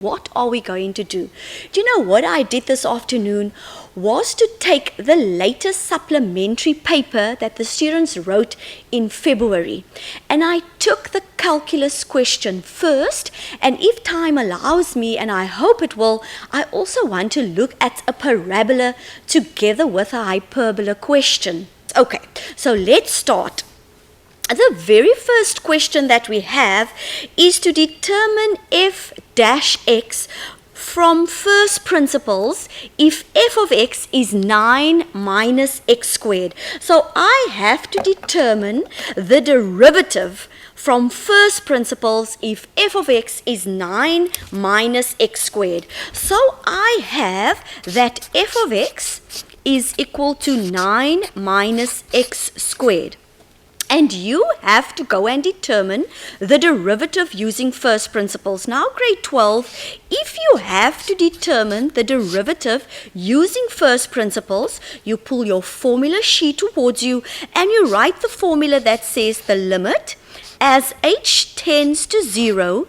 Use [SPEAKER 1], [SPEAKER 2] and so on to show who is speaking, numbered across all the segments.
[SPEAKER 1] What are we going to do? Do you know what I did this afternoon was to take the latest supplementary paper that the students wrote in February, and I took the calculus question first, and if time allows me, and I hope it will, I also want to look at a parabola together with a hyperbola question. Okay, so let's start. The very first question that we have is to determine f dash x from first principles if f of x is 9 minus x squared. So I have to determine the derivative from first principles if f of x is 9 minus x squared. So I have that f of x is equal to 9 minus x squared. And you have to go and determine the derivative using first principles. Now, grade 12, if you have to determine the derivative using first principles, you pull your formula sheet towards you and you write the formula that says the limit as h tends to 0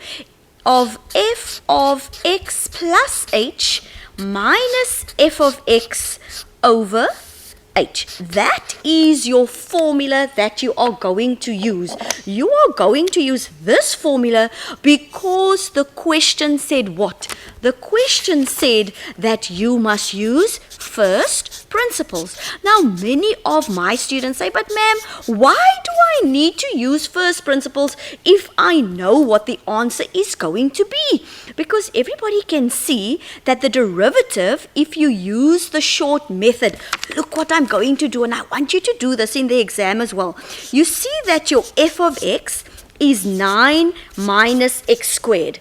[SPEAKER 1] of f of x plus h minus f of x over h. That is your formula that you are going to use. You are going to use this formula because the question said what? The question said that you must use first principles. Now, many of my students say, but ma'am, why do I need to use first principles if I know what the answer is going to be? Because everybody can see that the derivative, if you use the short method, look what I'm going to do, and I want you to do this in the exam as well. You see that your f of x is 9 minus x squared.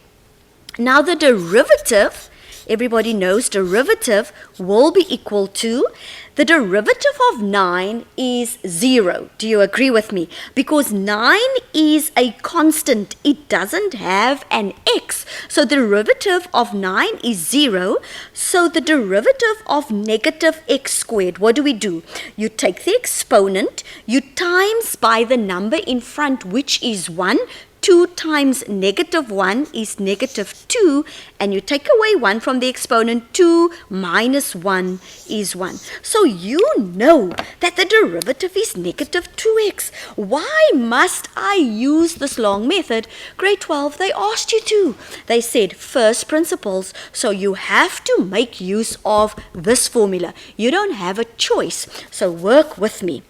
[SPEAKER 1] Now the derivative, everybody knows derivative will be equal to, the derivative of 9 is 0. Do you agree with me? Because 9 is a constant. It doesn't have an x. So the derivative of 9 is 0. So the derivative of negative x squared, what do? You take the exponent, you times by the number in front, which is 1. 2 times negative 1 is negative 2, and you take away 1 from the exponent. 2 minus 1 is 1. So you know that the derivative is negative 2x. Why must I use this long method? Grade 12, they asked you to. They said first principles, so you have to make use of this formula. You don't have a choice, so work with me.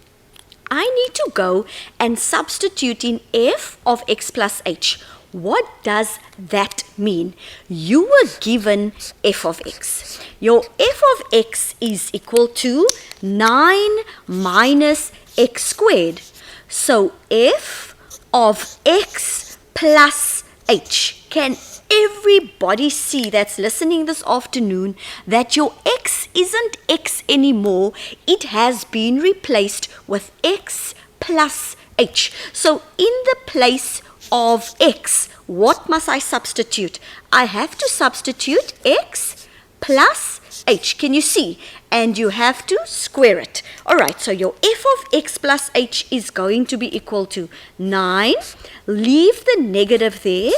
[SPEAKER 1] I need to go and substitute in f of x plus h. What does that mean? You were given f of x. Your f of x is equal to 9 minus x squared. So f of x plus h. Can everybody see that's listening this afternoon that your x isn't x anymore? It has been replaced with x plus h. So in the place of x, what must I substitute? I have to substitute x plus h. Can you see? And you have to square it. All right, so your f of x plus h is going to be equal to 9. Leave the negative there.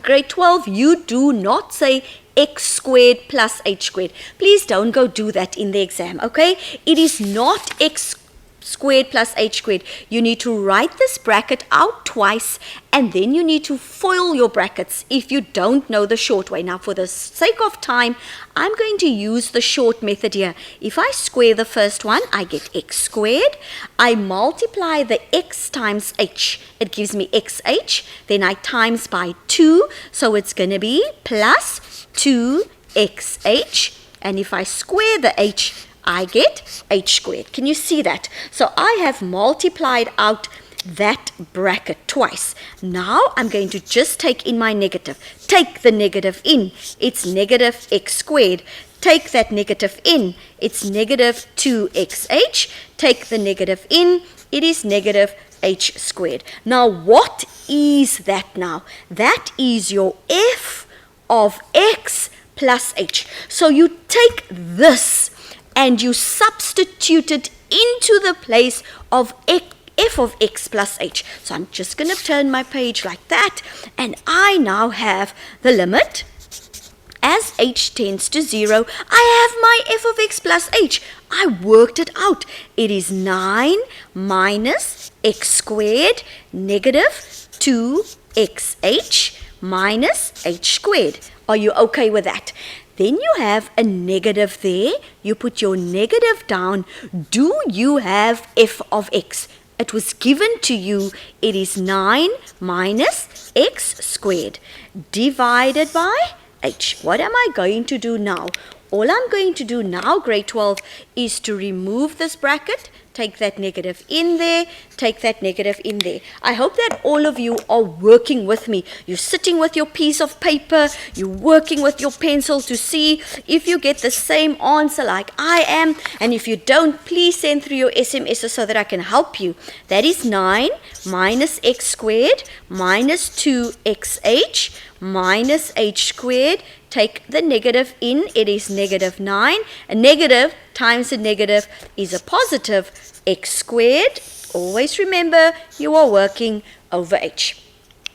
[SPEAKER 1] Grade 12, you do not say x squared plus h squared. Please don't go do that in the exam, okay? It is not x squared plus h squared. You need to write this bracket out twice, and then you need to FOIL your brackets if you don't know the short way. Now, for the sake of time, I'm going to use the short method here. If I square the first one, I get x squared. I multiply the x times h. It gives me xh. Then I times by 2, so it's going to be plus 2xh. And if I square the h, I get h squared. Can you see that? So I have multiplied out that bracket twice. Now I'm going to just take in my negative. Take the negative in. It's negative x squared. Take that negative in. It's negative 2xh. Take the negative in. It is negative h squared. Now what is that now? That is your f of x plus h. So you take this and you substitute it into the place of f of x plus h. So I'm just going to turn my page like that, and I now have the limit As h tends to 0, I have my f of x plus h. I worked it out. It is 9 minus x squared negative 2xh minus h squared. Are you okay with that? Then you have a negative there. You put your negative down. Do you have f of x? It was given to you. It is 9 minus x squared divided by h. What am I going to do now? All I'm going to do now, grade 12, is to remove this bracket. Take that negative in there, take that negative in there. I hope that all of you are working with me. You're sitting with your piece of paper, you're working with your pencil to see if you get the same answer like I am. And if you don't, please send through your SMSs so that I can help you. That is 9 minus x squared minus 2xh minus h squared. Take the negative in, it is negative 9. A negative times a negative is a positive x squared. Always remember you are working over h.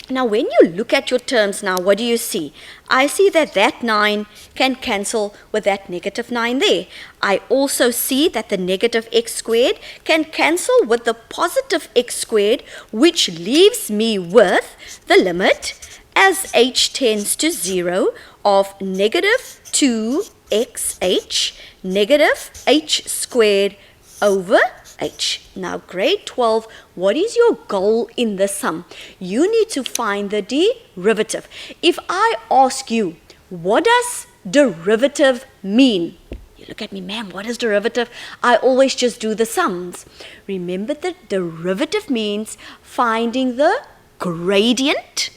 [SPEAKER 1] Now when you look at your terms now, what do you see? I see that that 9 can cancel with that negative 9 there. I also see that the negative x squared can cancel with the positive x squared, which leaves me with the limit as h tends to 0 of negative 2xh negative h squared over h. Now grade 12, what is your goal in the sum? You need to find the derivative. If I ask you, what does derivative mean? You look at me, ma'am, what is derivative? I always just do the sums. Remember that derivative means finding the gradient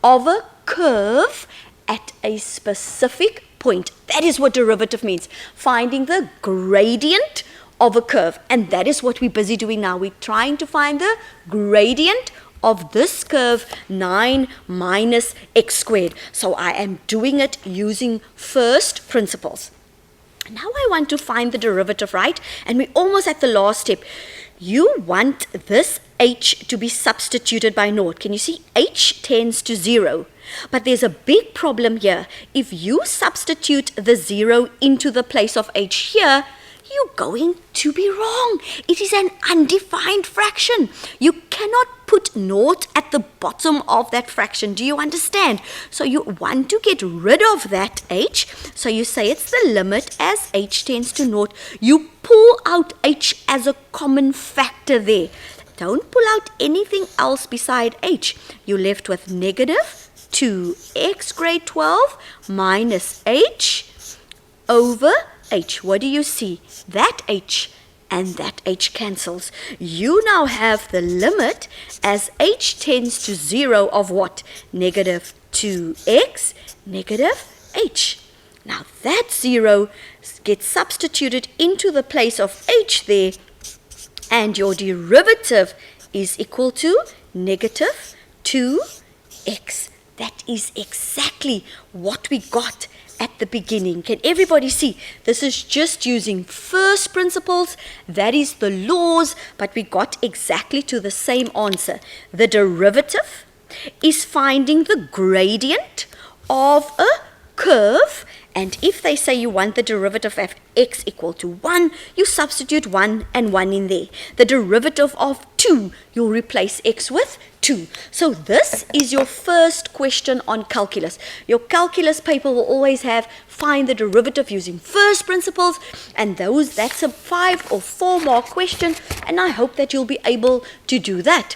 [SPEAKER 1] of a curve at a specific point. That is what derivative means. Finding the gradient of a curve. And that is what we're busy doing now. We're trying to find the gradient of this curve, 9 minus x squared. So I am doing it using first principles. Now I want to find the derivative, right? And we're almost at the last step. You want this h to be substituted by naught. Can you see? H tends to 0. But there's a big problem here. If you substitute the 0 into the place of h here, you're going to be wrong. It is an undefined fraction. You cannot put naught at the bottom of that fraction. Do you understand? So you want to get rid of that h. So you say it's the limit as h tends to naught. You pull out h as a common factor there. Don't pull out anything else beside h. You're left with negative 2x grade 12 minus h over h. What do you see? That h and that h cancels. You now have the limit as h tends to 0 of what? Negative 2x negative h. Now that 0 gets substituted into the place of h there, and your derivative is equal to negative 2x. That is exactly what we got at the beginning. Can everybody see? This is just using first principles. That is the laws, but we got exactly to the same answer. The derivative is finding the gradient of a curve, and if they say you want the derivative of x equal to 1, you substitute 1 and 1 in there. The derivative of 2, you'll replace x with 2. So this is your first question on calculus. Your calculus paper will always have find the derivative using first principles, and that's a 5 or 4 mark question, and I hope that you'll be able to do that.